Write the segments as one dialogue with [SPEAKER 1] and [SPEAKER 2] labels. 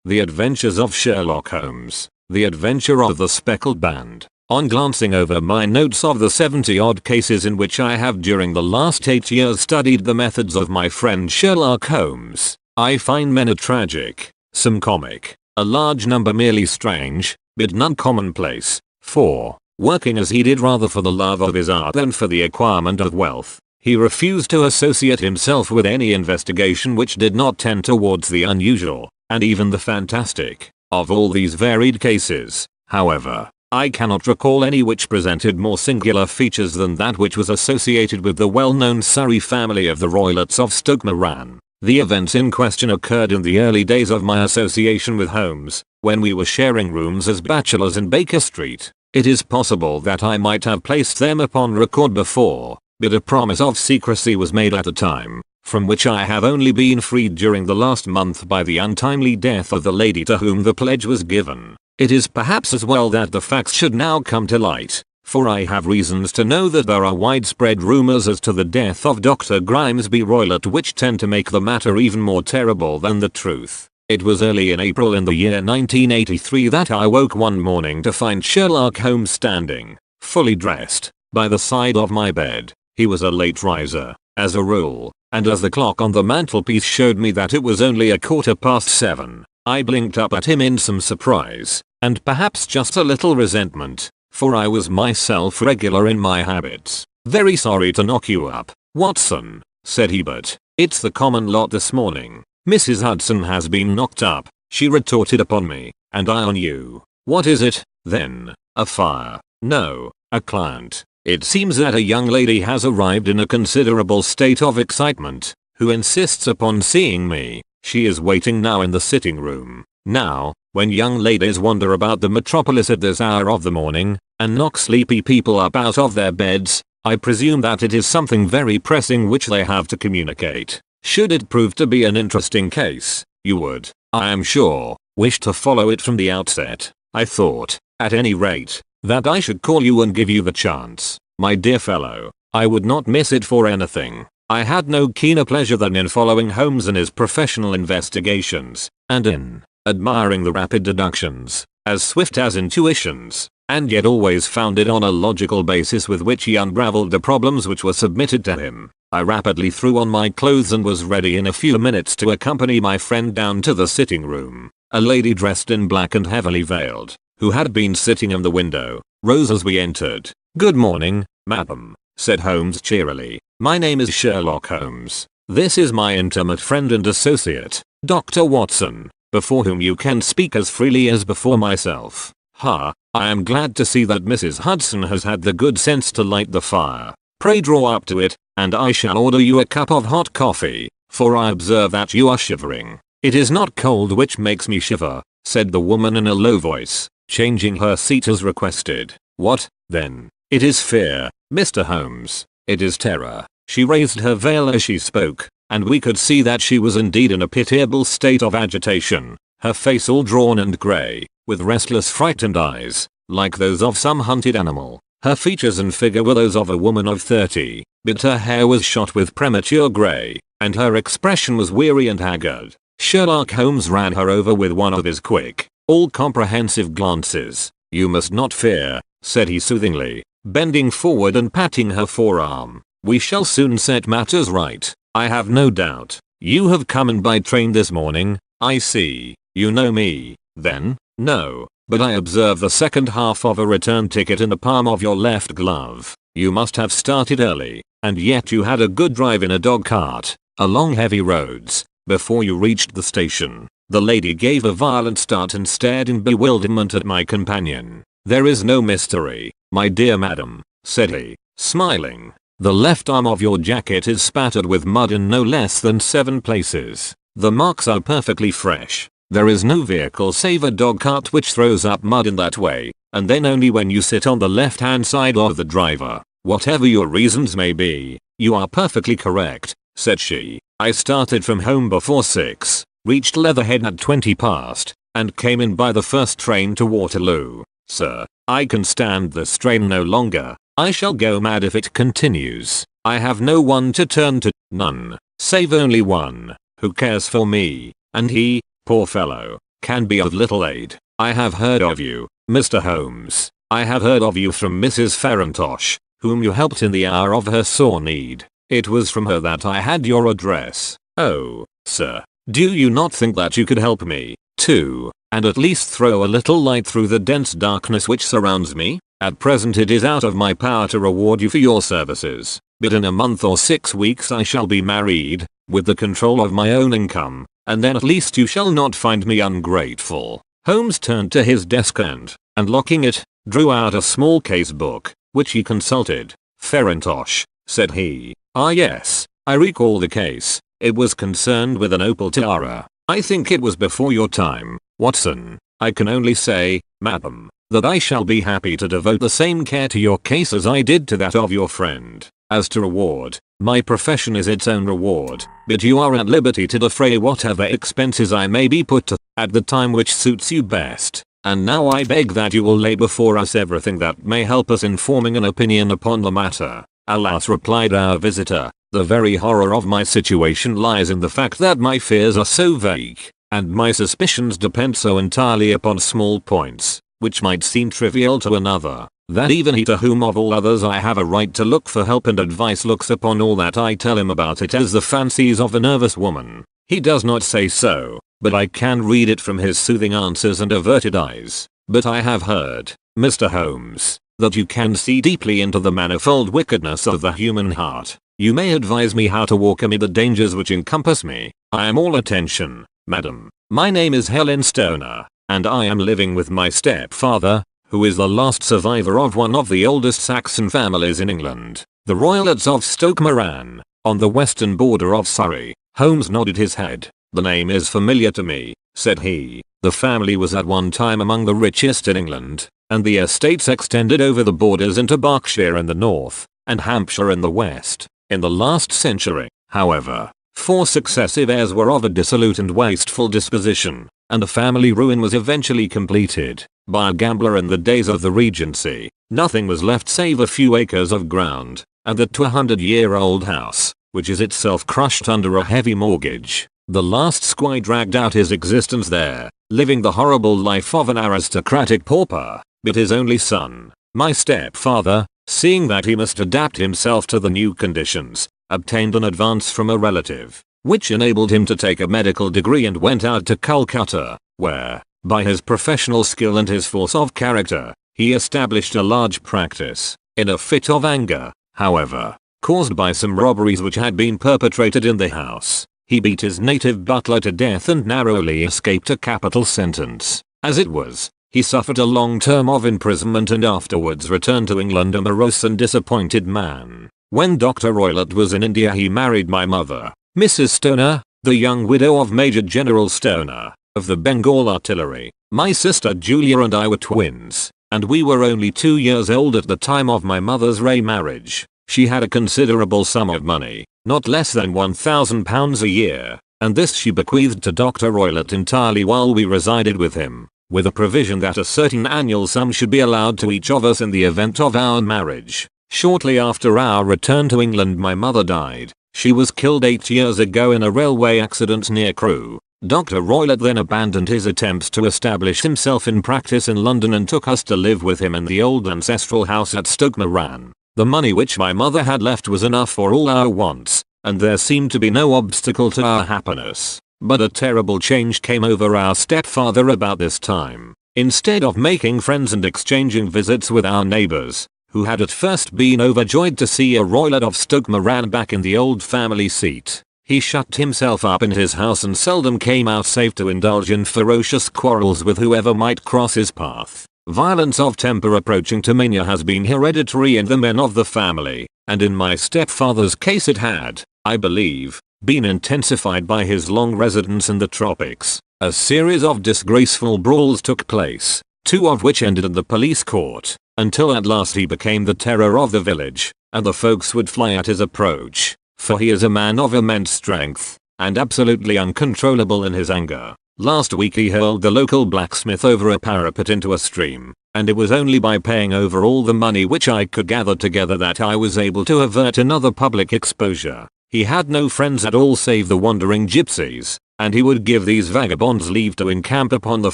[SPEAKER 1] The Adventures of Sherlock Holmes. The Adventure of the Speckled Band. On glancing over my notes of the 70-odd cases in which I have during the last 8 years studied the methods of my friend Sherlock Holmes, I find many tragic, some comic, a large number merely strange, but none commonplace. 4. Working as he did rather for the love of his art than for the acquirement of wealth, he refused to associate himself with any investigation which did not tend towards the unusual, and even the fantastic. Of all these varied cases, however, I cannot recall any which presented more singular features than that which was associated with the well-known Surrey family of the Roylotts of Stoke Moran. The events in question occurred in the early days of my association with Holmes, when we were sharing rooms as bachelors in Baker Street. It is possible that I might have placed them upon record before, but a promise of secrecy was made at the time, from which I have only been freed during the last month by the untimely death of the lady to whom the pledge was given. It is perhaps as well that the facts should now come to light, for I have reasons to know that there are widespread rumors as to the death of Dr. Grimesby Roylott which tend to make the matter even more terrible than the truth. It was early in April in the year 1983 that I woke one morning to find Sherlock Holmes standing, fully dressed, by the side of my bed. He was a late riser, as a rule, and as the clock on the mantelpiece showed me that it was only 7:15, I blinked up at him in some surprise, and perhaps just a little resentment, for I was myself regular in my habits. "Very sorry to knock you up, Watson," said he, "but it's the common lot this morning." "Mrs. Hudson has been knocked up," she retorted upon me, "and I on you." "What is it, then? A fire?" "No, a client. It seems that a young lady has arrived in a considerable state of excitement, who insists upon seeing me. She is waiting now in the sitting room." Now, when young ladies wander about the metropolis at this hour of the morning, and knock sleepy people up out of their beds, I presume that it is something very pressing which they have to communicate. Should it prove to be an interesting case, you would, I am sure, wish to follow it from the outset. I thought, at any rate, that I should call you and give you the chance. My dear fellow, I would not miss it for anything. I had no keener pleasure than in following Holmes in his professional investigations, and in admiring the rapid deductions, as swift as intuitions, and yet always founded on a logical basis with which he unraveled the problems which were submitted to him. I rapidly threw on my clothes and was ready in a few minutes to accompany my friend down to the sitting room. A lady dressed in black and heavily veiled, who had been sitting in the window, rose as we entered. "Good morning, madam," said Holmes cheerily. "My name is Sherlock Holmes. This is my intimate friend and associate, Dr. Watson, before whom you can speak as freely as before myself. I am glad to see that Mrs. Hudson has had the good sense to light the fire. Pray draw up to it, and I shall order you a cup of hot coffee, for I observe that you are shivering." "It is not cold which makes me shiver," said the woman in a low voice, changing her seat as requested. "What, then? It is fear, Mr. Holmes. It is terror." She raised her veil as she spoke, and we could see that she was indeed in a pitiable state of agitation, her face all drawn and grey, with restless frightened eyes, like those of some hunted animal. Her features and figure were those of a woman of 30, but her hair was shot with premature grey, and her expression was weary and haggard. Sherlock Holmes ran her over with one of his quick, all-comprehensive glances. "You must not fear," said he soothingly, bending forward and patting her forearm. "We shall soon set matters right, I have no doubt. You have come in by train this morning, I see. You know me, then?" "No, but I observe the second half of a return ticket in the palm of your left glove. You must have started early, and yet you had a good drive in a dog cart, along heavy roads, before you reached the station." The lady gave a violent start and stared in bewilderment at my companion. "There is no mystery, my dear madam," said he, smiling. "The left arm of your jacket is spattered with mud in no less than 7 places. The marks are perfectly fresh. There is no vehicle save a dog cart which throws up mud in that way, and then only when you sit on the left-hand side of the driver. Whatever your reasons may be, you are perfectly correct," said she. "I started from home before 6, reached Leatherhead at 20 past, and came in by the first train to Waterloo. Sir, I can stand the strain no longer. I shall go mad if it continues. I have no one to turn to, none, save only one, who cares for me, and he, poor fellow, can be of little aid. I have heard of you, Mr. Holmes. I have heard of you from Mrs. Farintosh, whom you helped in the hour of her sore need. It was from her that I had your address. Oh, sir, do you not think that you could help me, too, and at least throw a little light through the dense darkness which surrounds me? At present it is out of my power to reward you for your services, but in a month or 6 weeks I shall be married, with the control of my own income, and then at least you shall not find me ungrateful. Holmes turned to his desk and locking it, drew out a small case book, which he consulted. Farintosh, said he. Ah yes, I recall the case. It was concerned with an opal tiara. I think it was before your time, Watson. I can only say, madam, that I shall be happy to devote the same care to your case as I did to that of your friend. As to reward, my profession is its own reward, but you are at liberty to defray whatever expenses I may be put to at the time which suits you best. And now I beg that you will lay before us everything that may help us in forming an opinion upon the matter. Alas, replied our visitor, the very horror of my situation lies in the fact that my fears are so vague, and my suspicions depend so entirely upon small points, which might seem trivial to another, that even he to whom of all others I have a right to look for help and advice looks upon all that I tell him about it as the fancies of a nervous woman. He does not say so, but I can read it from his soothing answers and averted eyes. But I have heard, Mr. Holmes, that you can see deeply into the manifold wickedness of the human heart. You may advise me how to walk amid the dangers which encompass me. I am all attention, madam. My name is Helen Stoner, and I am living with my stepfather, who is the last survivor of one of the oldest Saxon families in England, the Roylotts of Stoke Moran, on the western border of Surrey. Holmes nodded his head. The name is familiar to me, said he. The family was at one time among the richest in England, and the estates extended over the borders into Berkshire in the north, and Hampshire in the west. In the last century, however, 4 successive heirs were of a dissolute and wasteful disposition, and the family ruin was eventually completed by a gambler in the days of the Regency. Nothing was left save a few acres of ground, and the 200-year-old house, which is itself crushed under a heavy mortgage. The last squire dragged out his existence there, living the horrible life of an aristocratic pauper, but his only son, my stepfather, seeing that he must adapt himself to the new conditions, obtained an advance from a relative, which enabled him to take a medical degree and went out to Calcutta, where, by his professional skill and his force of character, he established a large practice. In a fit of anger, however, caused by some robberies which had been perpetrated in the house, he beat his native butler to death and narrowly escaped a capital sentence. As it was, he suffered a long term of imprisonment and afterwards returned to England a morose and disappointed man. When Dr. Roylott was in India he married my mother, Mrs. Stoner, the young widow of Major General Stoner, of the Bengal Artillery. My sister Julia and I were twins, and we were only 2 years old at the time of my mother's remarriage. She had a considerable sum of money, not less than £1,000 a year, and this she bequeathed to Dr. Roylott entirely while we resided with him, with a provision that a certain annual sum should be allowed to each of us in the event of our marriage. Shortly after our return to England my mother died. She was killed 8 years ago in a railway accident near Crewe. Dr. Roylott then abandoned his attempts to establish himself in practice in London and took us to live with him in the old ancestral house at Stoke Moran. The money which my mother had left was enough for all our wants, and there seemed to be no obstacle to our happiness. But a terrible change came over our stepfather about this time. Instead of making friends and exchanging visits with our neighbors, who had at first been overjoyed to see a Roylott of Stoke Moran back in the old family seat, he shut himself up in his house and seldom came out save to indulge in ferocious quarrels with whoever might cross his path. Violence of temper approaching to mania has been hereditary in the men of the family, and in my stepfather's case it had, I believe, been intensified by his long residence in the tropics. A series of disgraceful brawls took place, 2 of which ended in the police court, until at last he became the terror of the village, and the folks would fly at his approach, for he is a man of immense strength, and absolutely uncontrollable in his anger. Last week he hurled the local blacksmith over a parapet into a stream, and it was only by paying over all the money which I could gather together that I was able to avert another public exposure. He had no friends at all save the wandering gypsies, and he would give these vagabonds leave to encamp upon the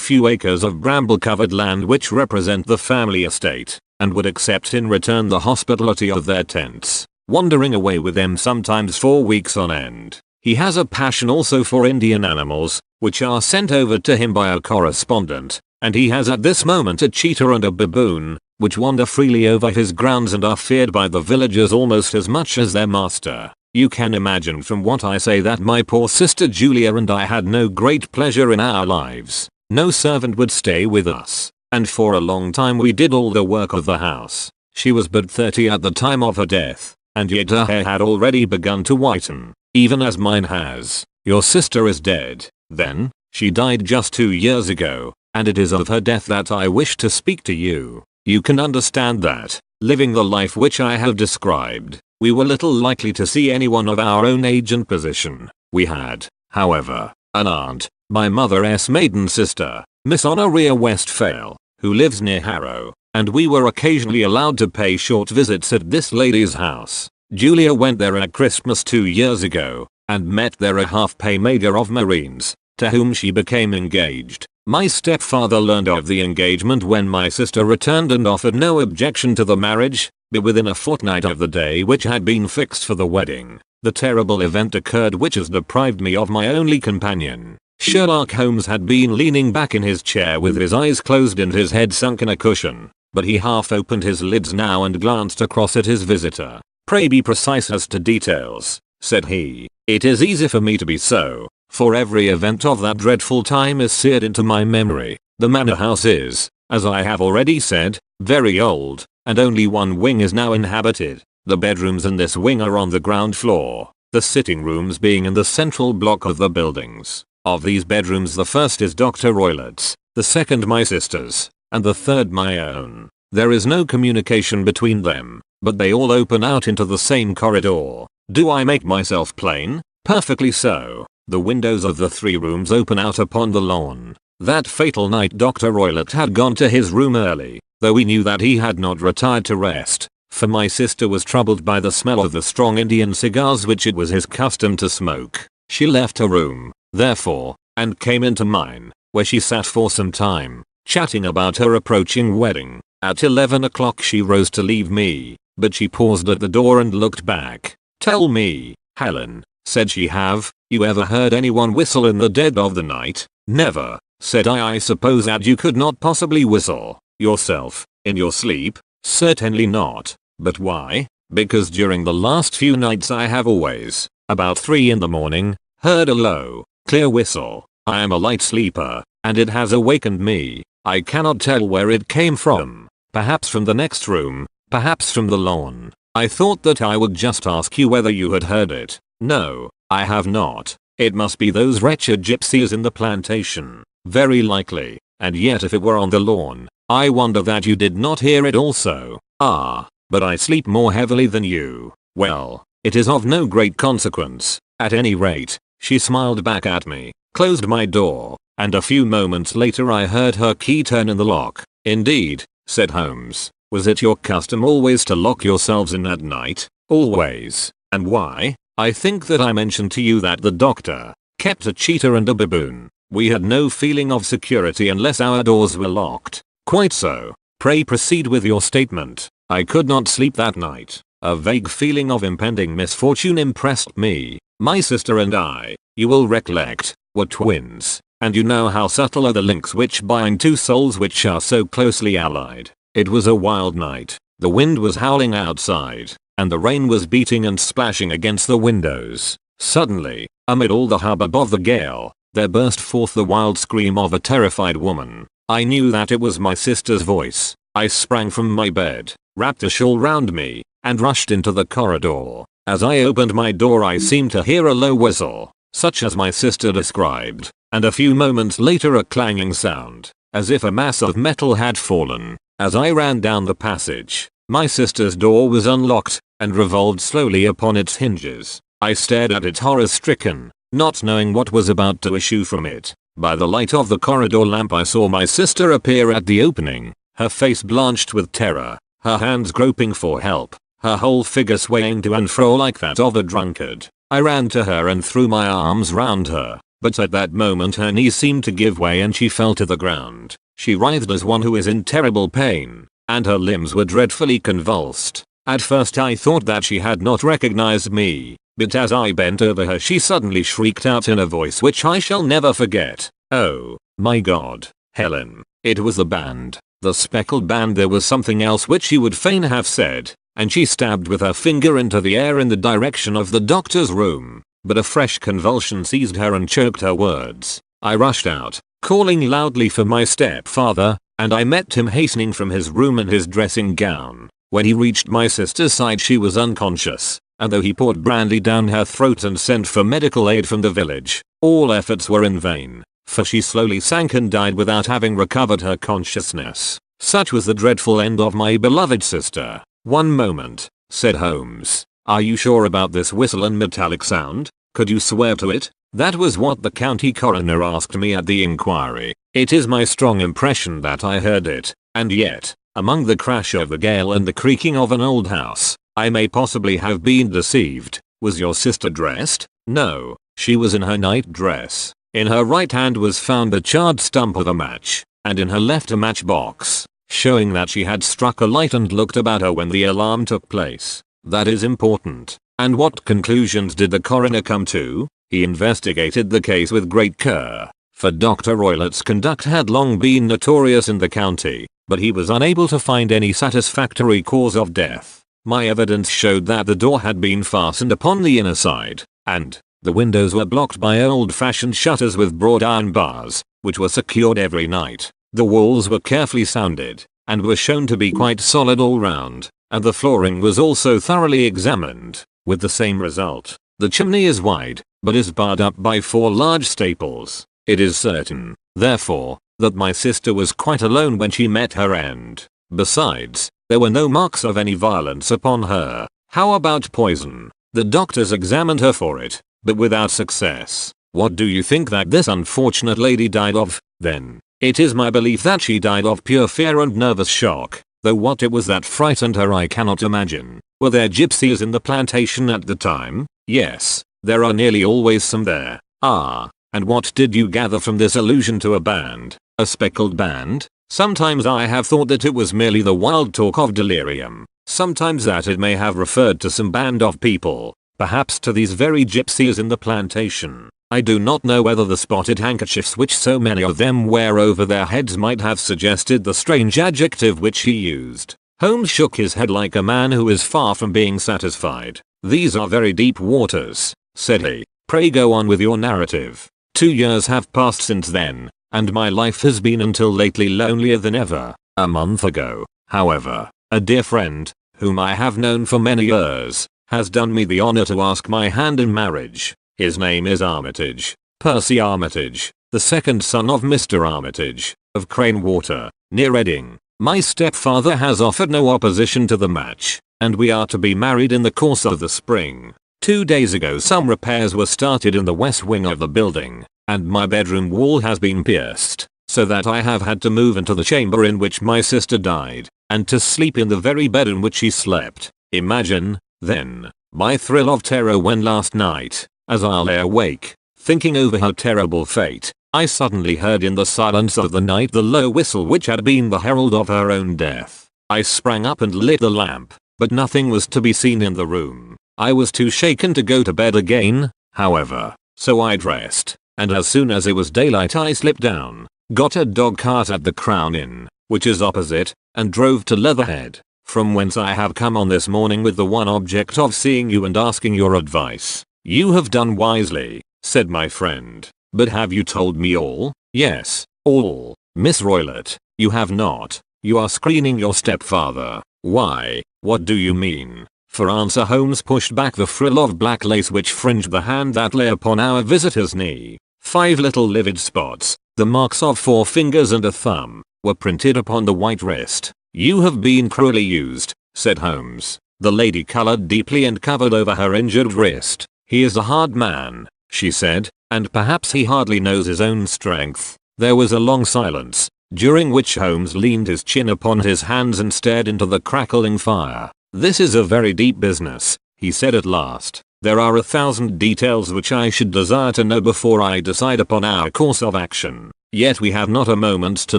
[SPEAKER 1] few acres of bramble-covered land which represent the family estate, and would accept in return the hospitality of their tents, wandering away with them sometimes for weeks on end. He has a passion also for Indian animals, which are sent over to him by a correspondent, and he has at this moment a cheetah and a baboon, which wander freely over his grounds and are feared by the villagers almost as much as their master. You can imagine from what I say that my poor sister Julia and I had no great pleasure in our lives. No servant would stay with us, and for a long time we did all the work of the house. She was but 30 at the time of her death, and yet her hair had already begun to whiten, even as mine has. Your sister is dead, then. She died just 2 years ago, and it is of her death that I wish to speak to you. You can understand that, living the life which I have described, we were little likely to see anyone of our own age and position. We had, however, an aunt, my mother's maiden sister, Miss Honoria Westphale, who lives near Harrow, and we were occasionally allowed to pay short visits at this lady's house. Julia went there at Christmas 2 years ago, and met there a half-pay major of Marines, to whom she became engaged. My stepfather learned of the engagement when my sister returned and offered no objection to the marriage, but within a fortnight of the day which had been fixed for the wedding, the terrible event occurred which has deprived me of my only companion. Sherlock Holmes had been leaning back in his chair with his eyes closed and his head sunk in a cushion, but he half opened his lids now and glanced across at his visitor. "Pray be precise as to details," said he. "It is easy for me to be so, for every event of that dreadful time is seared into my memory. The manor house is, as I have already said, very old, and only one wing is now inhabited. The bedrooms in this wing are on the ground floor, the sitting rooms being in the central block of the buildings. Of these bedrooms the first is Dr. Roylett's, the second my sister's, and the third my own. There is no communication between them, but they all open out into the same corridor. Do I make myself plain? Perfectly so. The windows of the 3 rooms open out upon the lawn. That fatal night Dr. Roylett had gone to his room early, though we knew that he had not retired to rest, for my sister was troubled by the smell of the strong Indian cigars which it was his custom to smoke. She left her room, therefore, and came into mine, where she sat for some time, chatting about her approaching wedding. At 11 o'clock she rose to leave me, but she paused at the door and looked back. "Tell me, Helen," said she, "have you ever heard anyone whistle in the dead of the night?" "Never," said I suppose that you could not possibly whistle, yourself, in your sleep?" "Certainly not." "But why?" "Because during the last few nights I have always, about 3 in the morning, heard a low, clear whistle. I am a light sleeper, and it has awakened me. I cannot tell where it came from. Perhaps from the next room, perhaps from the lawn. I thought that I would just ask you whether you had heard it." "No, I have not. It must be those wretched gypsies in the plantation." "Very likely, and yet if it were on the lawn, I wonder that you did not hear it also." "Ah, but I sleep more heavily than you." "Well, it is of no great consequence, at any rate." She smiled back at me, closed my door, and a few moments later I heard her key turn in the lock. "Indeed," said Holmes. "Was it your custom always to lock yourselves in at night?" "Always." "And why?" "I think that I mentioned to you that the doctor kept a cheetah and a baboon. We had no feeling of security unless our doors were locked." "Quite so. Pray proceed with your statement." "I could not sleep that night. A vague feeling of impending misfortune impressed me. My sister and I, you will recollect, were twins, and you know how subtle are the links which bind 2 souls which are so closely allied. It was a wild night. The wind was howling outside, and the rain was beating and splashing against the windows. Suddenly, amid all the hubbub of the gale, there burst forth the wild scream of a terrified woman. I knew that it was my sister's voice. I sprang from my bed, wrapped a shawl round me, and rushed into the corridor. As I opened my door I seemed to hear a low whistle, such as my sister described, and a few moments later a clanging sound, as if a mass of metal had fallen. As I ran down the passage, my sister's door was unlocked, and revolved slowly upon its hinges. I stared at it horror-stricken, not knowing what was about to issue from it. By the light of the corridor lamp I saw my sister appear at the opening, her face blanched with terror, her hands groping for help, her whole figure swaying to and fro like that of a drunkard. I ran to her and threw my arms round her. but at that moment her knees seemed to give way and she fell to the ground. She writhed as one who is in terrible pain, and her limbs were dreadfully convulsed. At first I thought that she had not recognized me, but as I bent over her she suddenly shrieked out in a voice which I shall never forget, "Oh, my God, Helen." It was the band, the Speckled band. There was something else which she would fain have said, and she stabbed with her finger into the air in the direction of the doctor's room, but a fresh convulsion seized her and choked her words. I rushed out, calling loudly for my stepfather, and I met him hastening from his room in his dressing gown. When he reached my sister's side she was unconscious, and though he poured brandy down her throat and sent for medical aid from the village, all efforts were in vain, for she slowly sank and died without having recovered her consciousness. Such was the dreadful end of my beloved sister. "One moment," said Holmes. "Are you sure about this whistle and metallic sound? Could you swear to it?" That was what the county coroner asked me at the inquiry. It is my strong impression that I heard it, and yet, among the crash of the gale and the creaking of an old house, I may possibly have been deceived. Was your sister dressed? No, she was in her night dress. In her right hand was found the charred stump of a match, and in her left a matchbox, showing that she had struck a light and looked about her when the alarm took place. That is important. And what conclusions did the coroner come to? He investigated the case with great care, for Dr. Roylett's conduct had long been notorious in the county, but he was unable to find any satisfactory cause of death. My evidence showed that the door had been fastened upon the inner side, and the windows were blocked by old-fashioned shutters with broad iron bars, which were secured every night. The walls were carefully sounded, and were shown to be quite solid all round, and the flooring was also thoroughly examined, with the same result. The chimney is wide, but is barred up by 4 large staples. It is certain, therefore, that my sister was quite alone when she met her end. Besides, there were no marks of any violence upon her. How about poison? The doctors examined her for it, but without success. What do you think that this unfortunate lady died of, then? It is my belief that she died of pure fear and nervous shock, though what it was that frightened her I cannot imagine. Were there gypsies in the plantation at the time? Yes, there are nearly always some there. Ah, and what did you gather from this allusion to a band? A speckled band? Sometimes I have thought that it was merely the wild talk of delirium. Sometimes that it may have referred to some band of people, perhaps to these very gypsies in the plantation. I do not know whether the spotted handkerchiefs which so many of them wear over their heads might have suggested the strange adjective which he used. Holmes shook his head like a man who is far from being satisfied. "These are very deep waters," said he. "Pray go on with your narrative." 2 years have passed since then, and my life has been until lately lonelier than ever. A month ago, however, a dear friend, whom I have known for many years, has done me the honor to ask my hand in marriage. His name is Armitage, Percy Armitage, the second son of Mr. Armitage, of Crane Water, near Reading. My stepfather has offered no opposition to the match, and we are to be married in the course of the spring. 2 days ago some repairs were started in the west wing of the building, and my bedroom wall has been pierced, so that I have had to move into the chamber in which my sister died, and to sleep in the very bed in which she slept. Imagine, then, my thrill of terror when last night, as I lay awake, thinking over her terrible fate, I suddenly heard in the silence of the night the low whistle which had been the herald of her own death. I sprang up and lit the lamp, but nothing was to be seen in the room. I was too shaken to go to bed again, however, so I dressed, and as soon as it was daylight I slipped down, got a dog cart at the Crown Inn, which is opposite, and drove to Leatherhead, from whence I have come on this morning with the one object of seeing you and asking your advice. "You have done wisely," said my friend. "But have you told me all?" "Yes, all, Miss Roylott." "You have not. You are screening your stepfather." "Why, what do you mean?" For answer Holmes pushed back the frill of black lace which fringed the hand that lay upon our visitor's knee. 5 little livid spots, the marks of 4 fingers and a thumb, were printed upon the white wrist. "You have been cruelly used," said Holmes. The lady colored deeply and covered over her injured wrist. "He is a hard man," she said, "and perhaps he hardly knows his own strength." There was a long silence, during which Holmes leaned his chin upon his hands and stared into the crackling fire. "This is a very deep business," he said at last. There are 1,000 details which I should desire to know before I decide upon our course of action. Yet we have not a moment to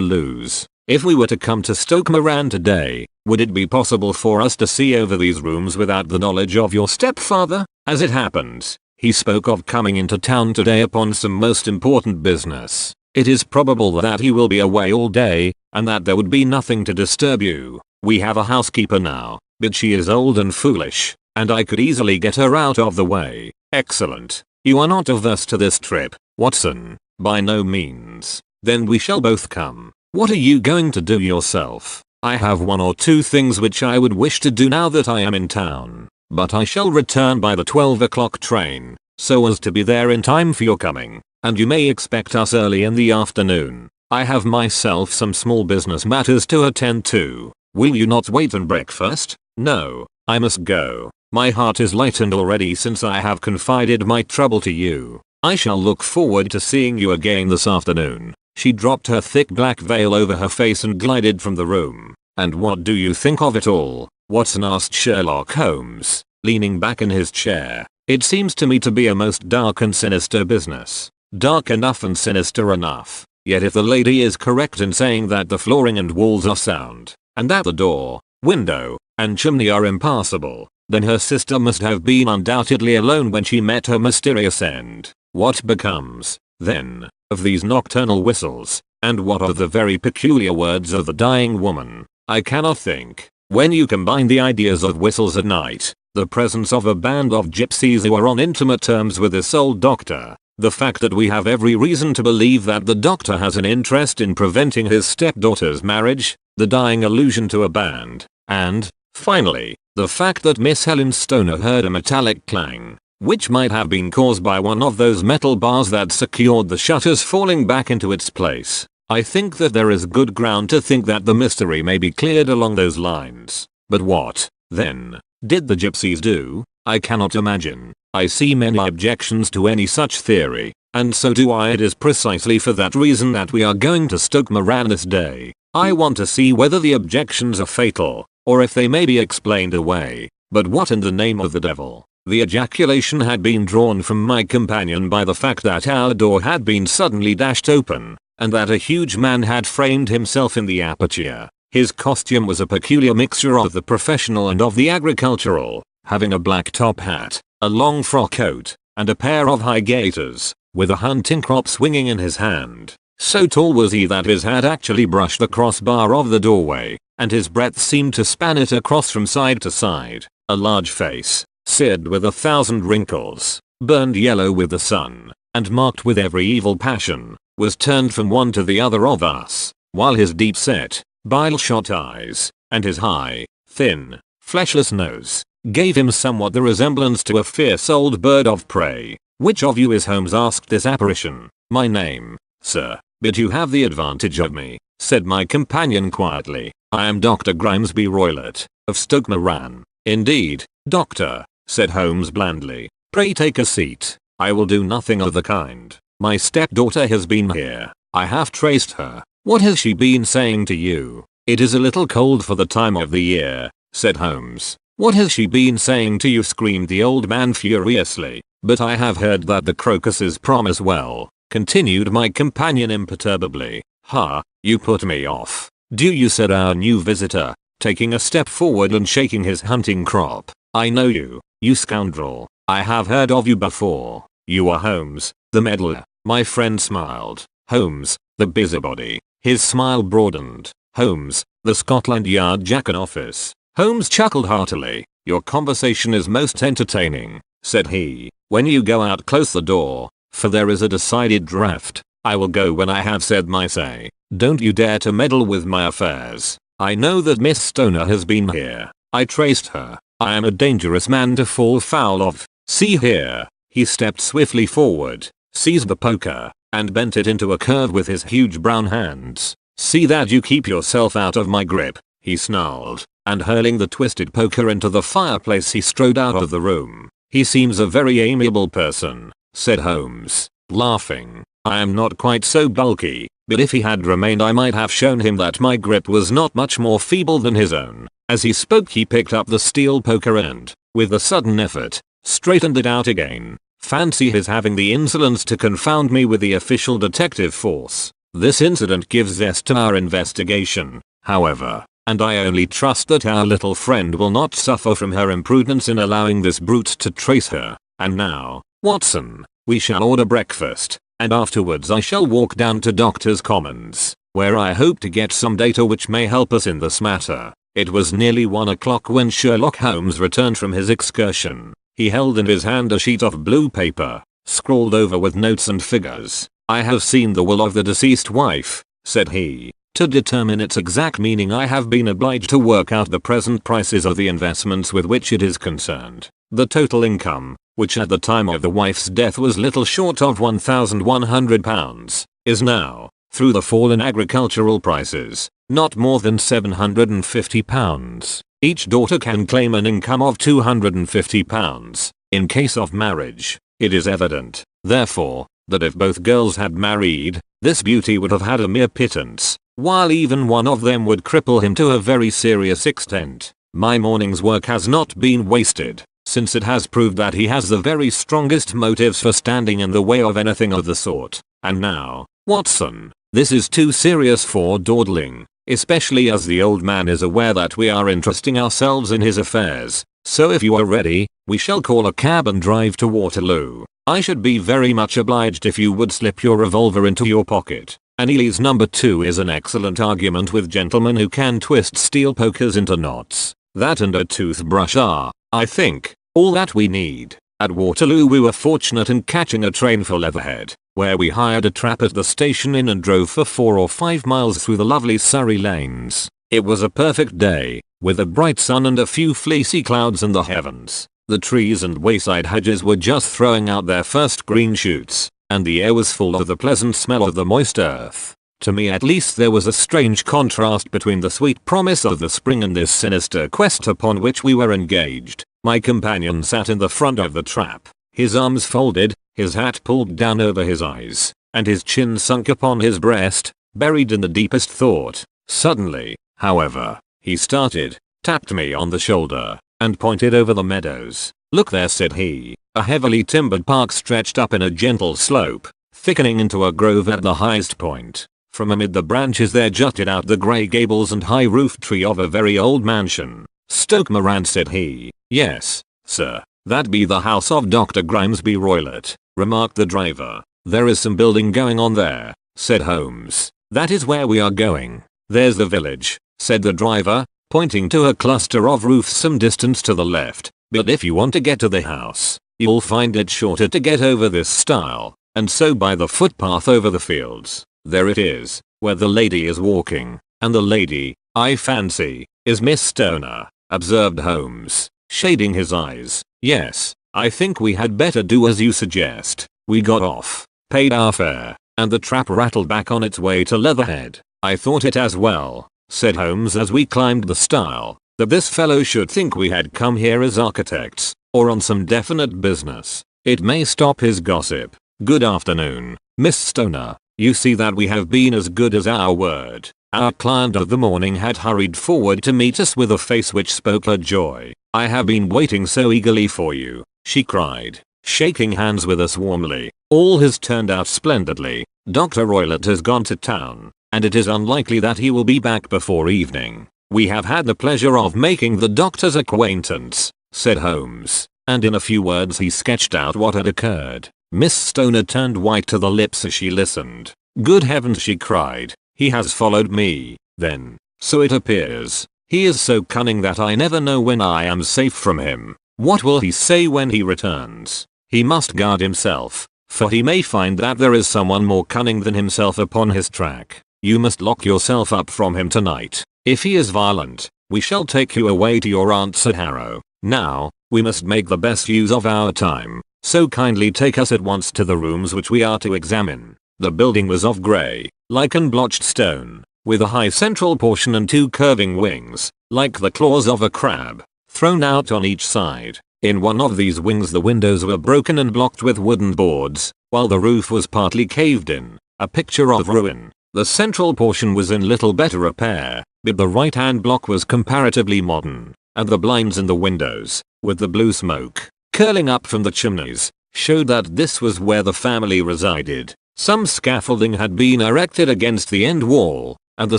[SPEAKER 1] lose. If we were to come to Stoke Moran today, would it be possible for us to see over these rooms without the knowledge of your stepfather? As it happens, he spoke of coming into town today upon some most important business. It is probable that he will be away all day, and that there would be nothing to disturb you. We have a housekeeper now, but she is old and foolish, and I could easily get her out of the way. Excellent. You are not averse to this trip, Watson? By no means. Then we shall both come. What are you going to do yourself? I have 1 or 2 things which I would wish to do now that I am in town, but I shall return by the 12 o'clock train, so as to be there in time for your coming, and you may expect us early in the afternoon. I have myself some small business matters to attend to. Will you not wait and breakfast? No, I must go. My heart is lightened already since I have confided my trouble to you. I shall look forward to seeing you again this afternoon. She dropped her thick black veil over her face and glided from the room. And what do you think of it all? Watson asked Sherlock Holmes, leaning back in his chair. It seems to me to be a most dark and sinister business. Dark enough and sinister enough. Yet if the lady is correct in saying that the flooring and walls are sound, and that the door, window, and chimney are impassable, then her sister must have been undoubtedly alone when she met her mysterious end. What becomes, then, of these nocturnal whistles, and what of the very peculiar words of the dying woman? I cannot think. When you combine the ideas of whistles at night, the presence of a band of gypsies who are on intimate terms with this old doctor, the fact that we have every reason to believe that the doctor has an interest in preventing his stepdaughter's marriage, the dying allusion to a band, and, finally, the fact that Miss Helen Stoner heard a metallic clang, which might have been caused by one of those metal bars that secured the shutters falling back into its place. I think that there is good ground to think that the mystery may be cleared along those lines. But what, then, did the gypsies do? I cannot imagine. I see many objections to any such theory, and so do I. It is precisely for that reason that we are going to Stoke Moran this day. I want to see whether the objections are fatal, or if they may be explained away. But what in the name of the devil? The ejaculation had been drawn from my companion by the fact that our door had been suddenly dashed open, and that a huge man had framed himself in the aperture. His costume was a peculiar mixture of the professional and of the agricultural, having a black top hat, a long frock coat, and a pair of high gaiters, with a hunting crop swinging in his hand. So tall was he that his hat actually brushed the crossbar of the doorway, and his breadth seemed to span it across from side to side. A large face, seared with 1,000 wrinkles, burned yellow with the sun, and marked with every evil passion, was turned from one to the other of us, while his deep-set, bile-shot eyes, and his high, thin, fleshless nose, gave him somewhat the resemblance to a fierce old bird of prey. Which of you is Holmes? Asked this apparition. My name, sir, but you have the advantage of me, said my companion quietly. I am Dr. Grimesby Roylott, of Stoke Moran. Indeed, doctor, said Holmes blandly. Pray take a seat. I will do nothing of the kind. My stepdaughter has been here. I have traced her. What has she been saying to you? It is a little cold for the time of the year, said Holmes. What has she been saying to you? Screamed the old man furiously. But I have heard that the crocuses promise well, continued my companion imperturbably. Ha, you put me off. Do you? Said our new visitor, taking a step forward and shaking his hunting crop. I know you, you scoundrel. I have heard of you before. You are Holmes, the meddler. My friend smiled. Holmes, the busybody. His smile broadened. Holmes, the Scotland Yard jack-in-office. Holmes chuckled heartily. Your conversation is most entertaining, said he. When you go out, close the door, for there is a decided draft. I will go when I have said my say. Don't you dare to meddle with my affairs. I know that Miss Stoner has been here. I traced her. I am a dangerous man to fall foul of. See here. He stepped swiftly forward, seized the poker, and bent it into a curve with his huge brown hands. See that you keep yourself out of my grip, he snarled, and hurling the twisted poker into the fireplace he strode out of the room. He seems a very amiable person, said Holmes, laughing. I am not quite so bulky, but if he had remained I might have shown him that my grip was not much more feeble than his own. As he spoke he picked up the steel poker and, with a sudden effort, straightened it out again. Fancy his having the insolence to confound me with the official detective force. This incident gives zest to our investigation, however, and I only trust that our little friend will not suffer from her imprudence in allowing this brute to trace her. And now, Watson, we shall order breakfast, and afterwards I shall walk down to Doctor's Commons, where I hope to get some data which may help us in this matter. It was nearly 1 o'clock when Sherlock Holmes returned from his excursion. He held in his hand a sheet of blue paper, scrawled over with notes and figures. "I have seen the will of the deceased wife," said he. "To determine its exact meaning I have been obliged to work out the present prices of the investments with which it is concerned. The total income, which at the time of the wife's death was little short of £1,100, is now, through the fall in agricultural prices, not more than £750. Each daughter can claim an income of £250. In case of marriage, it is evident, therefore, that if both girls had married, this beauty would have had a mere pittance, while even one of them would cripple him to a very serious extent. My morning's work has not been wasted, since it has proved that he has the very strongest motives for standing in the way of anything of the sort. And now, Watson, this is too serious for dawdling, especially as the old man is aware that we are interesting ourselves in his affairs. So if you are ready, we shall call a cab and drive to Waterloo. I should be very much obliged if you would slip your revolver into your pocket. Annelies number 2 is an excellent argument with gentlemen who can twist steel pokers into knots. That and a toothbrush are, I think, all that we need." At Waterloo we were fortunate in catching a train for Leatherhead, where we hired a trap at the station inn and drove for 4 or 5 miles through the lovely Surrey lanes. It was a perfect day, with a bright sun and a few fleecy clouds in the heavens. The trees and wayside hedges were just throwing out their first green shoots, and the air was full of the pleasant smell of the moist earth. To me at least there was a strange contrast between the sweet promise of the spring and this sinister quest upon which we were engaged. My companion sat in the front of the trap, his arms folded, his hat pulled down over his eyes, and his chin sunk upon his breast, buried in the deepest thought. Suddenly, however, he started, tapped me on the shoulder, and pointed over the meadows. "Look there," said he. A heavily timbered park stretched up in a gentle slope, thickening into a grove at the highest point. From amid the branches there jutted out the grey gables and high roof tree of a very old mansion. "Stoke Moran," said he. "Yes, sir, that be the house of Dr. Grimesby Roylott," remarked the driver. "There is some building going on there," said Holmes. "That is where we are going." "There's the village," said the driver, pointing to a cluster of roofs some distance to the left. "But if you want to get to the house, you'll find it shorter to get over this stile, and so by the footpath over the fields. There it is, where the lady is walking, and the lady, I fancy, is Miss Stoner," observed Holmes, shading his eyes. "Yes, I think we had better do as you suggest." We got off, paid our fare, and the trap rattled back on its way to Leatherhead. "I thought it as well," said Holmes as we climbed the stile, "that this fellow should think we had come here as architects, or on some definite business. It may stop his gossip. Good afternoon, Miss Stoner. You see that we have been as good as our word." Our client of the morning had hurried forward to meet us with a face which spoke her joy. "I have been waiting so eagerly for you," she cried, shaking hands with us warmly. "All has turned out splendidly. Dr. Roylott has gone to town, and it is unlikely that he will be back before evening. We have had the pleasure of making the doctor's acquaintance," said Holmes, and in a few words he sketched out what had occurred. Miss Stoner turned white to the lips as she listened. "Good heavens," she cried. "He has followed me, then. So it appears. He is so cunning that I never know when I am safe from him. What will he say when he returns? He must guard himself, for he may find that there is someone more cunning than himself upon his track. You must lock yourself up from him tonight. If he is violent, we shall take you away to your aunt's at Harrow. Now, we must make the best use of our time. So kindly take us at once to the rooms which we are to examine." The building was of grey, lichen-blotched stone, with a high central portion and 2 curving wings, like the claws of a crab, thrown out on each side. In one of these wings the windows were broken and blocked with wooden boards, while the roof was partly caved in, a picture of ruin. The central portion was in little better repair, but the right-hand block was comparatively modern, and the blinds in the windows, with the blue smoke, curling up from the chimneys, showed that this was where the family resided. Some scaffolding had been erected against the end wall, and the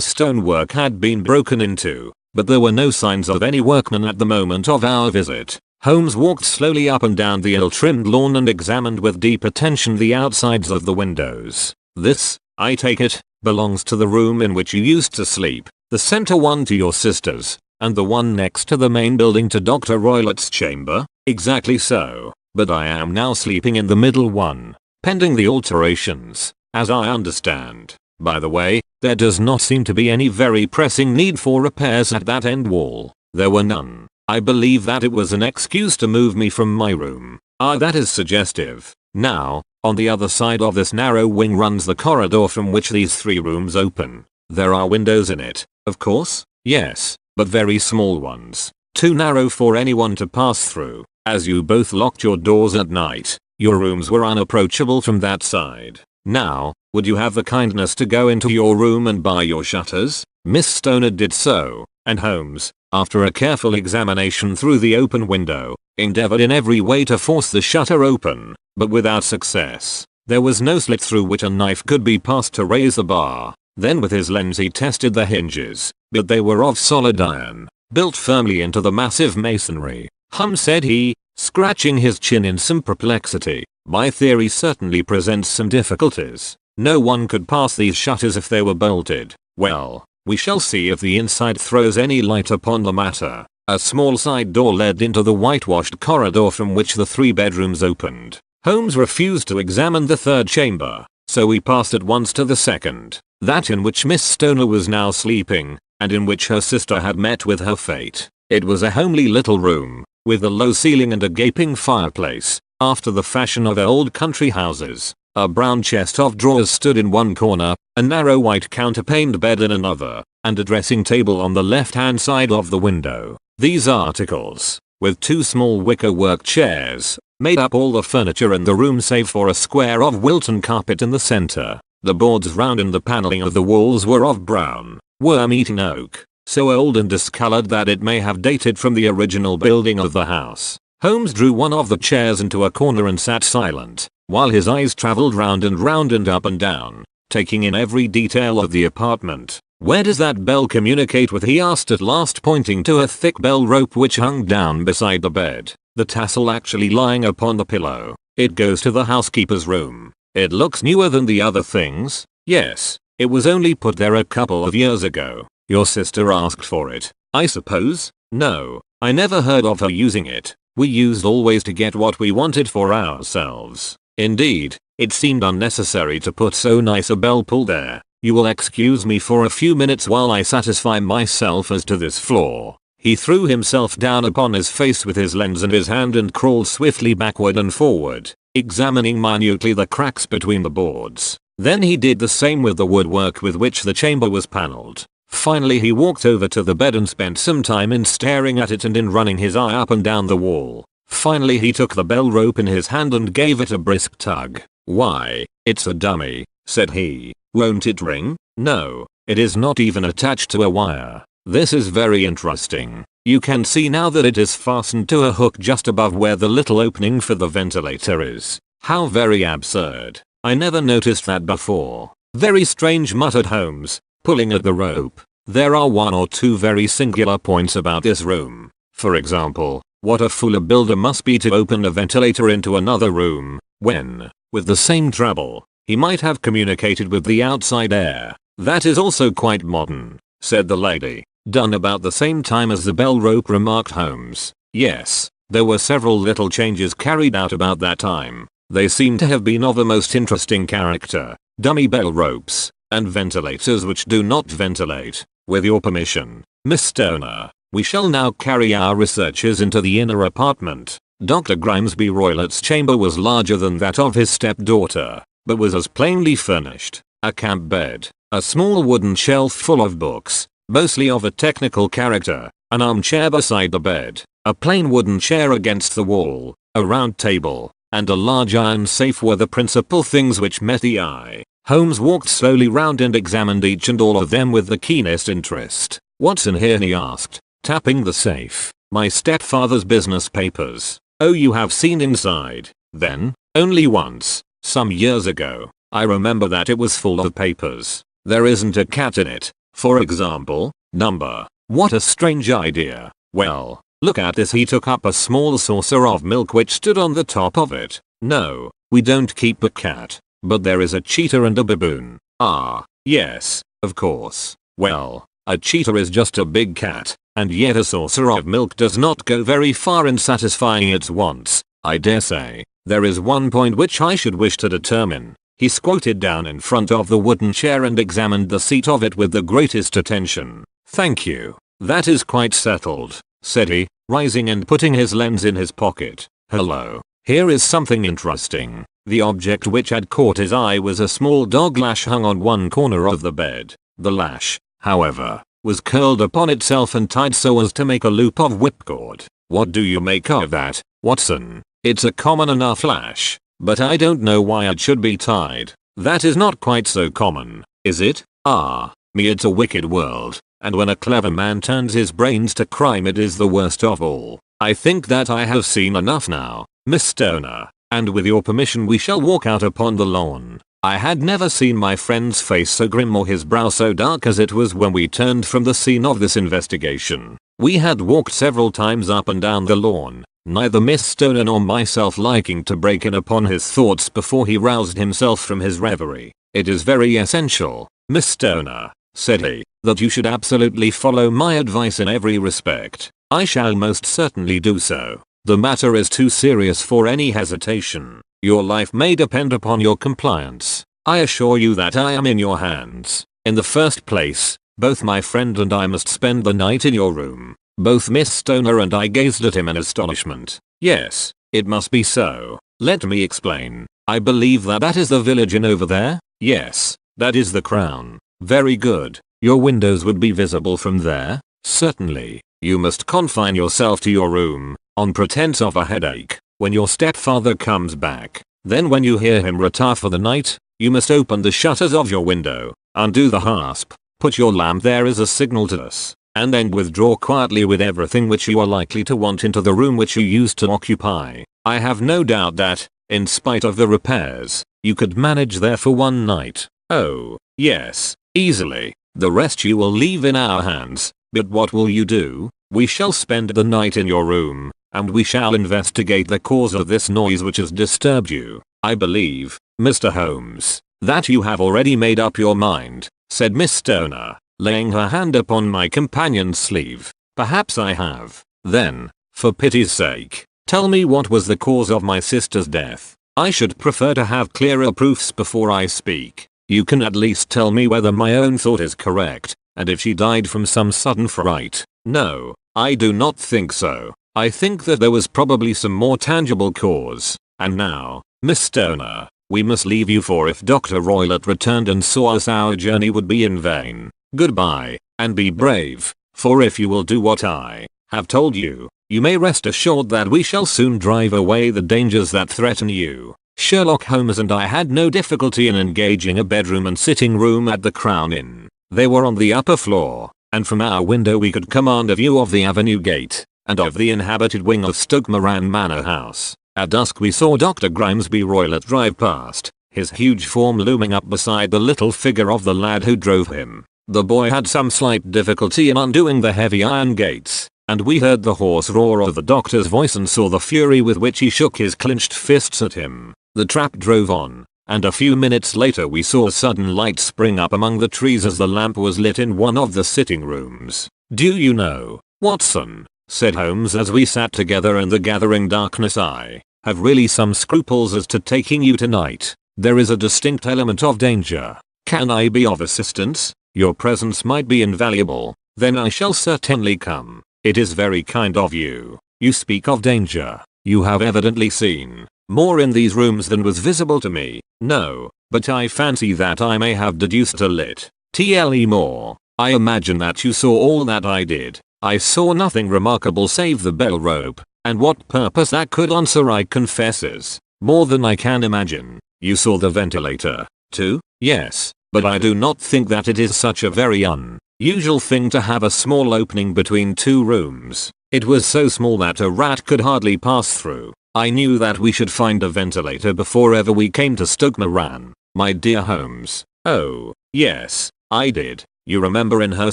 [SPEAKER 1] stonework had been broken into, but there were no signs of any workmen at the moment of our visit. Holmes walked slowly up and down the ill-trimmed lawn and examined with deep attention the outsides of the windows. This, I take it, belongs to the room in which you used to sleep, the center one to your sister's, and the one next to the main building to Dr. Roylott's chamber? Exactly so, but I am now sleeping in the middle one, pending the alterations, as I understand. By the way, there does not seem to be any very pressing need for repairs at that end wall. There were none. I believe that it was an excuse to move me from my room. Ah, that is suggestive. Now, on the other side of this narrow wing runs the corridor from which these 3 rooms open. There are windows in it, of course? Yes, but very small ones. Too narrow for anyone to pass through. As you both locked your doors at night, your rooms were unapproachable from that side. Now, would you have the kindness to go into your room and bar your shutters? Miss Stoner did so, and Holmes, after a careful examination through the open window, endeavored in every way to force the shutter open, but without success. There was no slit through which a knife could be passed to raise the bar. Then with his lens he tested the hinges, but they were of solid iron, built firmly into the massive masonry. Said he, scratching his chin in some perplexity. My theory certainly presents some difficulties. No one could pass these shutters if they were bolted. Well, we shall see if the inside throws any light upon the matter. A small side door led into the whitewashed corridor from which the 3 bedrooms opened. Holmes refused to examine the 3rd chamber, so we passed at once to the 2nd, that in which Miss Stoner was now sleeping, and in which her sister had met with her fate. It was a homely little room, with a low ceiling and a gaping fireplace, after the fashion of old country houses. A brown chest of drawers stood in one corner, a narrow white counterpaned bed in another, and a dressing table on the left-hand side of the window. These articles, with 2 small wicker-work chairs, made up all the furniture in the room save for a square of Wilton carpet in the center. The boards round and the paneling of the walls were of brown, worm-eaten oak, so old and discolored that it may have dated from the original building of the house. Holmes drew one of the chairs into a corner and sat silent, while his eyes traveled round and up and down, taking in every detail of the apartment. Where does that bell communicate with? He asked at last, pointing to a thick bell rope which hung down beside the bed, the tassel actually lying upon the pillow. It goes to the housekeeper's room. It looks newer than the other things. Yes, it was only put there a couple of years ago. Your sister asked for it, I suppose? No, I never heard of her using it. We used always to get what we wanted for ourselves. Indeed, it seemed unnecessary to put so nice a bell pull there. You will excuse me for a few minutes while I satisfy myself as to this floor. He threw himself down upon his face with his lens in his hand and crawled swiftly backward and forward, examining minutely the cracks between the boards. Then he did the same with the woodwork with which the chamber was paneled. Finally he walked over to the bed and spent some time in staring at it and in running his eye up and down the wall. Finally he took the bell rope in his hand and gave it a brisk tug. Why, it's a dummy, said he. Won't it ring? No, it is not even attached to a wire. This is very interesting. You can see now that it is fastened to a hook just above where the little opening for the ventilator is. How very absurd. I never noticed that before. Very strange, muttered Holmes, pulling at the rope. There are 1 or 2 very singular points about this room. For example, what a fool a builder must be to open a ventilator into another room, when, with the same trouble, he might have communicated with the outside air. That is also quite modern, said the lady. Done about the same time as the bell rope, remarked Holmes. Yes, there were several little changes carried out about that time. They seem to have been of a most interesting character. Dummy bell ropes, and ventilators which do not ventilate. With your permission, Miss Stoner, we shall now carry our researches into the inner apartment. Dr. Grimesby Roylott's chamber was larger than that of his stepdaughter, but was as plainly furnished. A camp bed, a small wooden shelf full of books, mostly of a technical character, an armchair beside the bed, a plain wooden chair against the wall, a round table, and a large iron safe were the principal things which met the eye. Holmes walked slowly round and examined each and all of them with the keenest interest. What's in here? He asked, tapping the safe. My stepfather's business papers. Oh, you have seen inside, then? Only once, some years ago. I remember that it was full of papers. There isn't a cat in it, for example. Number. What a strange idea. Well, look at this. He took up a small saucer of milk which stood on the top of it. No, we don't keep a cat. But there is a cheetah and a baboon. Ah, yes, of course. Well, a cheetah is just a big cat, and yet a saucer of milk does not go very far in satisfying its wants, I dare say. There is one point which I should wish to determine. He squatted down in front of the wooden chair and examined the seat of it with the greatest attention. Thank you. That is quite settled, said he, rising and putting his lens in his pocket. Hello. Here is something interesting. The object which had caught his eye was a small dog lash hung on one corner of the bed. The lash, however, was curled upon itself and tied so as to make a loop of whipcord. What do you make of that, Watson? It's a common enough lash, but I don't know why it should be tied. That is not quite so common, is it? Ah, me, it's a wicked world, and when a clever man turns his brains to crime it is the worst of all. I think that I have seen enough now, Miss Stoner, and with your permission we shall walk out upon the lawn. I had never seen my friend's face so grim or his brow so dark as it was when we turned from the scene of this investigation. We had walked several times up and down the lawn, neither Miss Stoner nor myself liking to break in upon his thoughts before he roused himself from his reverie. It is very essential, Miss Stoner, said he, that you should absolutely follow my advice in every respect. I shall most certainly do so. The matter is too serious for any hesitation. Your life may depend upon your compliance. I assure you that I am in your hands. In the first place, both my friend and I must spend the night in your room. Both Miss Stoner and I gazed at him in astonishment. Yes, it must be so. Let me explain. I believe that is the village inn over there? Yes, that is the Crown. Very good. Your windows would be visible from there? Certainly. You must confine yourself to your room, on pretense of a headache, when your stepfather comes back. Then when you hear him retire for the night, you must open the shutters of your window, undo the hasp, put your lamp there as a signal to us, and then withdraw quietly with everything which you are likely to want into the room which you used to occupy. I have no doubt that, in spite of the repairs, you could manage there for one night. Oh, yes, easily. The rest you will leave in our hands. But what will you do? We shall spend the night in your room, and we shall investigate the cause of this noise which has disturbed you. I believe, Mr. Holmes, that you have already made up your mind, said Miss Stoner, laying her hand upon my companion's sleeve. Perhaps I have. Then, for pity's sake, tell me what was the cause of my sister's death. I should prefer to have clearer proofs before I speak. You can at least tell me whether my own thought is correct, and if she died from some sudden fright. No, I do not think so. I think that there was probably some more tangible cause. And now, Miss Stoner, we must leave you, for if Dr. Roylott returned and saw us our journey would be in vain. Goodbye, and be brave, for if you will do what I have told you, you may rest assured that we shall soon drive away the dangers that threaten you. Sherlock Holmes and I had no difficulty in engaging a bedroom and sitting room at the Crown Inn. They were on the upper floor, and from our window we could command a view of the avenue gate, and of the inhabited wing of Stoke Moran Manor House. At dusk we saw Dr. Grimesby Roylott drive past, his huge form looming up beside the little figure of the lad who drove him. The boy had some slight difficulty in undoing the heavy iron gates, and we heard the hoarse roar of the doctor's voice and saw the fury with which he shook his clenched fists at him. The trap drove on, and a few minutes later we saw a sudden light spring up among the trees as the lamp was lit in one of the sitting rooms. Do you know, Watson, said Holmes as we sat together in the gathering darkness, I have really some scruples as to taking you tonight. There is a distinct element of danger. Can I be of assistance? Your presence might be invaluable. Then I shall certainly come. It is very kind of you. You speak of danger. You have evidently seen more in these rooms than was visible to me. No, but I fancy that I may have deduced a little more. I imagine that you saw all that I did. I saw nothing remarkable save the bell rope, and what purpose that could answer I confess is more than I can imagine. You saw the ventilator, too? Yes, but I do not think that it is such a very unusual thing to have a small opening between two rooms. It was so small that a rat could hardly pass through. I knew that we should find a ventilator before ever we came to Stoke Moran, my dear Holmes. Oh, yes, I did. You remember in her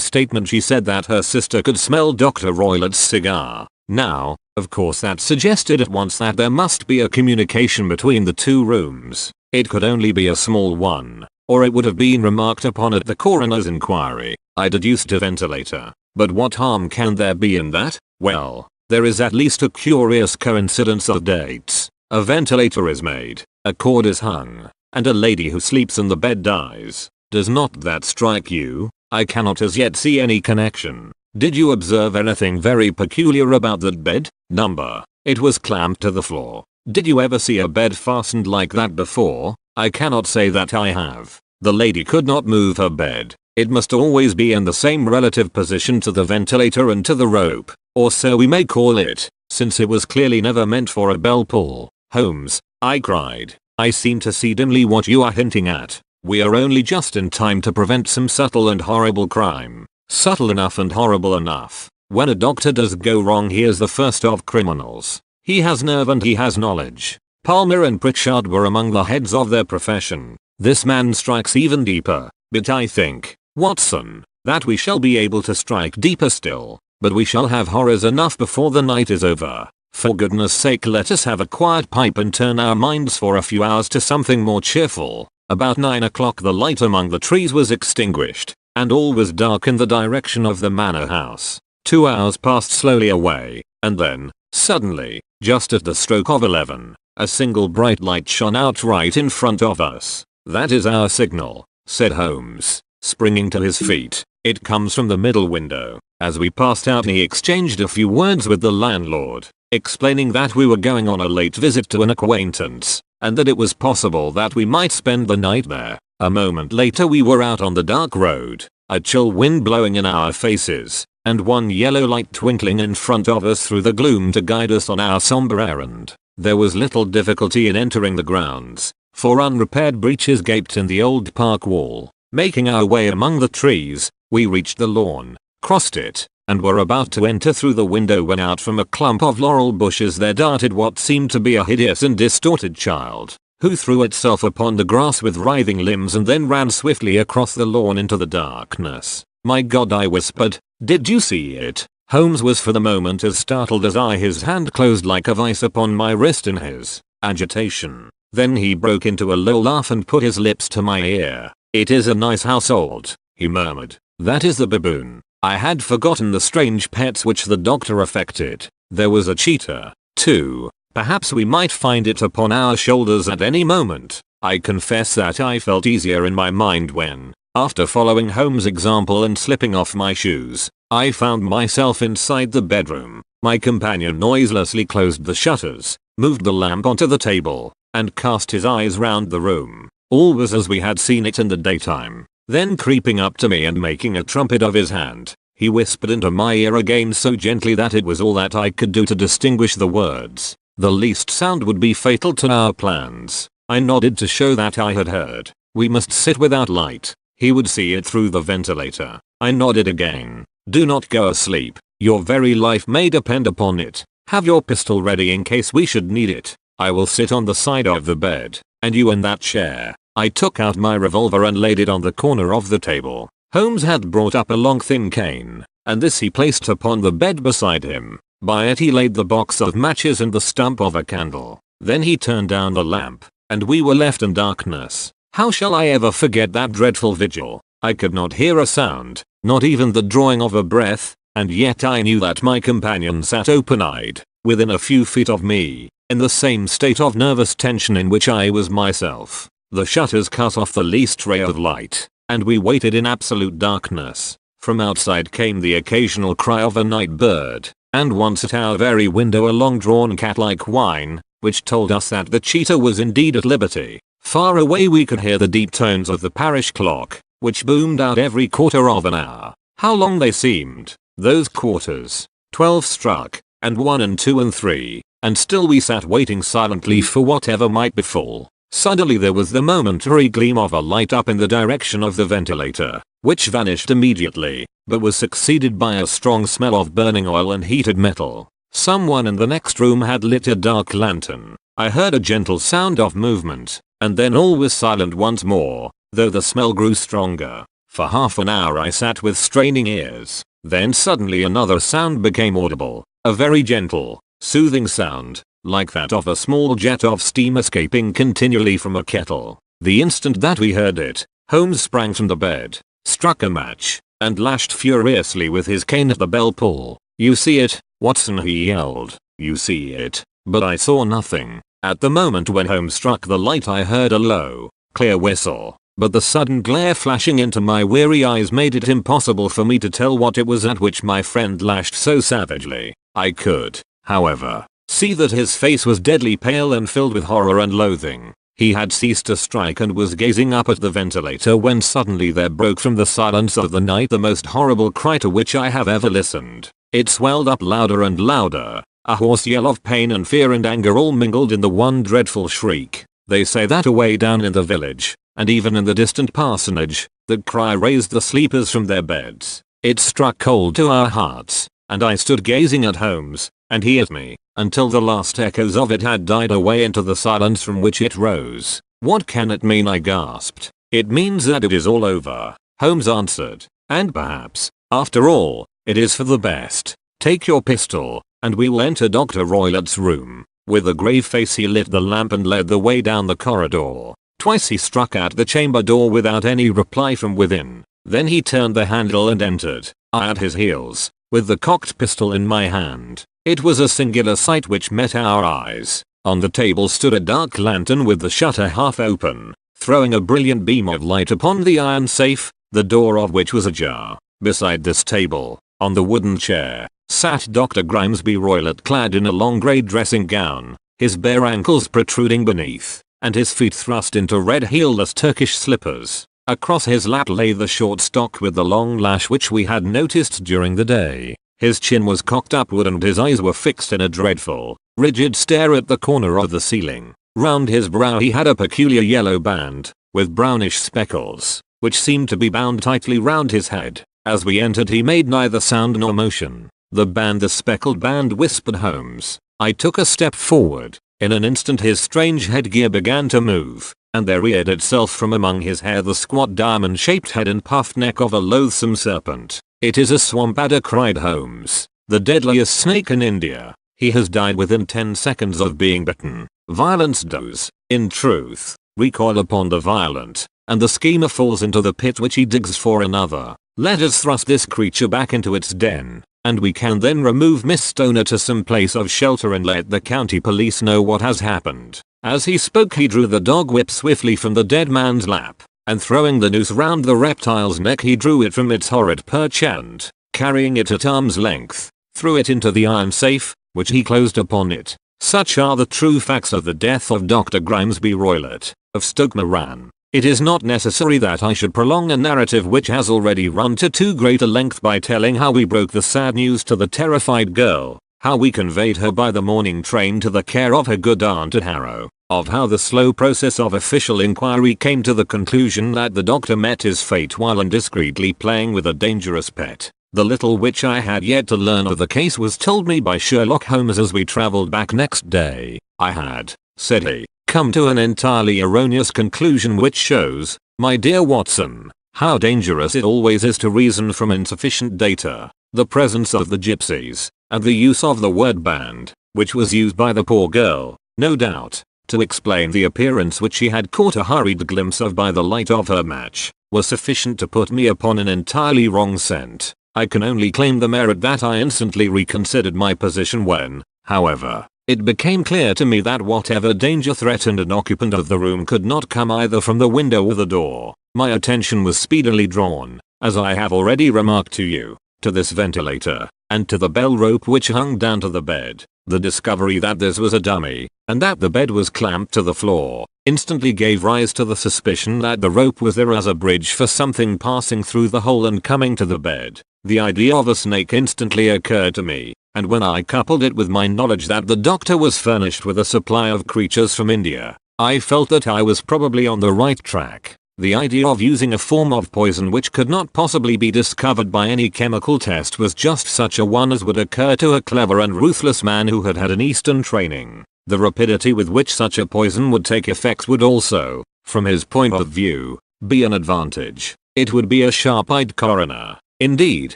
[SPEAKER 1] statement she said that her sister could smell Dr. Roylett's cigar. Now, of course that suggested at once that there must be a communication between the two rooms. It could only be a small one, or it would have been remarked upon at the coroner's inquiry. I deduced a ventilator. But what harm can there be in that? Well, there is at least a curious coincidence of dates. A ventilator is made, a cord is hung, and a lady who sleeps in the bed dies. Does not that strike you? I cannot as yet see any connection. Did you observe anything very peculiar about that bed? Number. It was clamped to the floor. Did you ever see a bed fastened like that before? I cannot say that I have. The lady could not move her bed. It must always be in the same relative position to the ventilator and to the rope, or so we may call it, since it was clearly never meant for a bell pull. Holmes, I cried. I seem to see dimly what you are hinting at. We are only just in time to prevent some subtle and horrible crime. Subtle enough and horrible enough. When a doctor does go wrong, he is the first of criminals. He has nerve and he has knowledge. Palmer and Pritchard were among the heads of their profession. This man strikes even deeper, but I think, Watson, that we shall be able to strike deeper still, but we shall have horrors enough before the night is over. For goodness sake, let us have a quiet pipe and turn our minds for a few hours to something more cheerful. About 9 o'clock the light among the trees was extinguished, and all was dark in the direction of the manor house. 2 hours passed slowly away, and then, suddenly, just at the stroke of 11, a single bright light shone out right in front of us. That is our signal, said Holmes, springing to his feet. It comes from the middle window. As we passed out he exchanged a few words with the landlord, explaining that we were going on a late visit to an acquaintance, and that it was possible that we might spend the night there. A moment later we were out on the dark road, a chill wind blowing in our faces, and one yellow light twinkling in front of us through the gloom to guide us on our somber errand. There was little difficulty in entering the grounds, for unrepaired breaches gaped in the old park wall. Making our way among the trees, we reached the lawn, crossed it, and were about to enter through the window when out from a clump of laurel bushes there darted what seemed to be a hideous and distorted child, who threw itself upon the grass with writhing limbs and then ran swiftly across the lawn into the darkness. My God, I whispered, did you see it? Holmes was for the moment as startled as I. His hand closed like a vice upon my wrist in his agitation. Then he broke into a low laugh and put his lips to my ear. It is a nice household, he murmured. That is the baboon. I had forgotten the strange pets which the doctor affected. There was a cheetah, too. Perhaps we might find it upon our shoulders at any moment. I confess that I felt easier in my mind when, after following Holmes' example and slipping off my shoes, I found myself inside the bedroom. My companion noiselessly closed the shutters, moved the lamp onto the table, and cast his eyes round the room. All was as we had seen it in the daytime. Then creeping up to me and making a trumpet of his hand, he whispered into my ear again so gently that it was all that I could do to distinguish the words. The least sound would be fatal to our plans. I nodded to show that I had heard. We must sit without light. He would see it through the ventilator. I nodded again. Do not go asleep. Your very life may depend upon it. Have your pistol ready in case we should need it. I will sit on the side of the bed, and you in that chair. I took out my revolver and laid it on the corner of the table. Holmes had brought up a long thin cane, and this he placed upon the bed beside him. By it he laid the box of matches and the stump of a candle. Then he turned down the lamp, and we were left in darkness. How shall I ever forget that dreadful vigil? I could not hear a sound, not even the drawing of a breath, and yet I knew that my companion sat open-eyed, within a few feet of me, in the same state of nervous tension in which I was myself. The shutters cut off the least ray of light, and we waited in absolute darkness. From outside came the occasional cry of a night bird, and once at our very window a long-drawn cat-like whine, which told us that the cheetah was indeed at liberty. Far away we could hear the deep tones of the parish clock, which boomed out every quarter of an hour. How long they seemed, those quarters. 12 struck, and 1 and 2 and 3, and still we sat waiting silently for whatever might befall. Suddenly there was the momentary gleam of a light up in the direction of the ventilator, which vanished immediately. but was succeeded by a strong smell of burning oil and heated metal. Someone in the next room had lit a dark lantern. I heard a gentle sound of movement, and then all was silent once more, though the smell grew stronger. For half an hour I sat with straining ears. Then suddenly another sound became audible, a very gentle, soothing sound, like that of a small jet of steam escaping continually from a kettle. The instant that we heard it, Holmes sprang from the bed, struck a match, and lashed furiously with his cane at the bell pull. "You see it, Watson?" he yelled. "You see it?" But I saw nothing. At the moment when Holmes struck the light I heard a low, clear whistle, but the sudden glare flashing into my weary eyes made it impossible for me to tell what it was at which my friend lashed so savagely. I could, however, see that his face was deadly pale and filled with horror and loathing. He had ceased to strike and was gazing up at the ventilator when suddenly there broke from the silence of the night the most horrible cry to which I have ever listened. It swelled up louder and louder, a hoarse yell of pain and fear and anger all mingled in the one dreadful shriek. They say that away down in the village, and even in the distant parsonage, that cry raised the sleepers from their beds. It struck cold to our hearts, and I stood gazing at Holmes, and he at me, until the last echoes of it had died away into the silence from which it rose. "What can it mean?" I gasped. "It means that it is all over," Holmes answered, "and perhaps, after all, it is for the best. Take your pistol, and we will enter Dr. Roylott's room." With a grave face he lit the lamp and led the way down the corridor. Twice he struck at the chamber door without any reply from within. Then he turned the handle and entered, I at his heels, with the cocked pistol in my hand. It was a singular sight which met our eyes. On the table stood a dark lantern with the shutter half open, throwing a brilliant beam of light upon the iron safe, the door of which was ajar. Beside this table, on the wooden chair, sat Dr. Grimesby Roylott clad in a long grey dressing gown, his bare ankles protruding beneath, and his feet thrust into red heelless Turkish slippers. Across his lap lay the short stock with the long lash which we had noticed during the day. His chin was cocked upward and his eyes were fixed in a dreadful, rigid stare at the corner of the ceiling. Round his brow he had a peculiar yellow band, with brownish speckles, which seemed to be bound tightly round his head. As we entered he made neither sound nor motion. The speckled band," whispered Holmes. I took a step forward. In an instant his strange headgear began to move, and there reared itself from among his hair the squat diamond-shaped head and puffed neck of a loathsome serpent. "It is a swamp adder," cried Holmes. "The deadliest snake in India. He has died within 10 seconds of being bitten. Violence does, in truth, recoil upon the violent, and the schemer falls into the pit which he digs for another. Let us thrust this creature back into its den, and we can then remove Miss Stoner to some place of shelter and let the county police know what has happened." As he spoke he drew the dog whip swiftly from the dead man's lap, and throwing the noose round the reptile's neck he drew it from its horrid perch and, carrying it at arm's length, threw it into the iron safe, which he closed upon it. Such are the true facts of the death of Dr. Grimesby Roylott, of Stoke Moran. It is not necessary that I should prolong a narrative which has already run to too great a length by telling how we broke the sad news to the terrified girl, how we conveyed her by the morning train to the care of her good aunt at Harrow, of how the slow process of official inquiry came to the conclusion that the doctor met his fate while indiscreetly playing with a dangerous pet. The little which I had yet to learn of the case was told me by Sherlock Holmes as we travelled back next day. "I had," said he, "come to an entirely erroneous conclusion which shows, my dear Watson, how dangerous it always is to reason from insufficient data. The presence of the gypsies, and the use of the word band, which was used by the poor girl, no doubt, to explain the appearance which she had caught a hurried glimpse of by the light of her match, was sufficient to put me upon an entirely wrong scent. I can only claim the merit that I instantly reconsidered my position when, however, it became clear to me that whatever danger threatened an occupant of the room could not come either from the window or the door. My attention was speedily drawn, as I have already remarked to you, to this ventilator, and to the bell rope which hung down to the bed. The discovery that this was a dummy, and that the bed was clamped to the floor, instantly gave rise to the suspicion that the rope was there as a bridge for something passing through the hole and coming to the bed. The idea of a snake instantly occurred to me, and when I coupled it with my knowledge that the doctor was furnished with a supply of creatures from India, I felt that I was probably on the right track. The idea of using a form of poison which could not possibly be discovered by any chemical test was just such a one as would occur to a clever and ruthless man who had had an Eastern training. The rapidity with which such a poison would take effect would also, from his point of view, be an advantage. It would be a sharp-eyed coroner, indeed,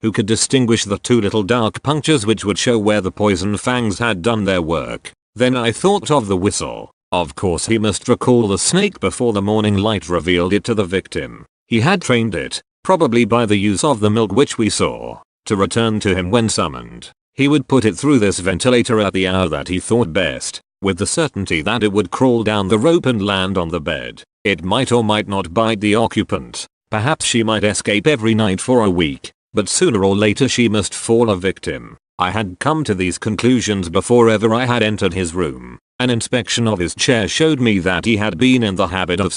[SPEAKER 1] who could distinguish the two little dark punctures which would show where the poison fangs had done their work. Then I thought of the whistle. Of course he must recall the snake before the morning light revealed it to the victim. He had trained it, probably by the use of the milk which we saw, to return to him when summoned. He would put it through this ventilator at the hour that he thought best, with the certainty that it would crawl down the rope and land on the bed. It might or might not bite the occupant. Perhaps she might escape every night for a week, but sooner or later she must fall a victim. I had come to these conclusions before ever I had entered his room. An inspection of his chair showed me that he had been in the habit of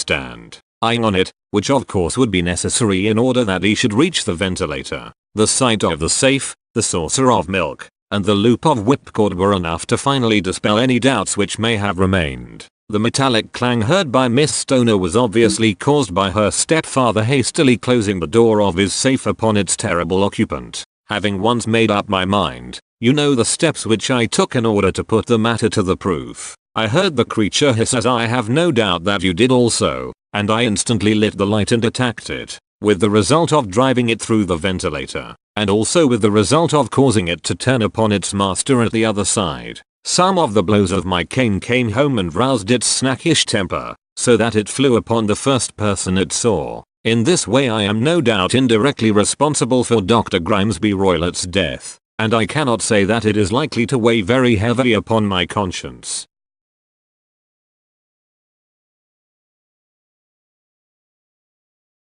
[SPEAKER 1] eyeing on it, which of course would be necessary in order that he should reach the ventilator. The sight of the safe, the saucer of milk, and the loop of whipcord were enough to finally dispel any doubts which may have remained. The metallic clang heard by Miss Stoner was obviously caused by her stepfather hastily closing the door of his safe upon its terrible occupant. Having once made up my mind, you know the steps which I took in order to put the matter to the proof. I heard the creature hiss, as I have no doubt that you did also, and I instantly lit the light and attacked it, with the result of driving it through the ventilator, and also with the result of causing it to turn upon its master at the other side. Some of the blows of my cane came home and roused its snackish temper, so that it flew upon the first person it saw. In this way I am no doubt indirectly responsible for Dr. Grimesby Roylett's death, and I cannot say that it is likely to weigh very heavily upon my conscience.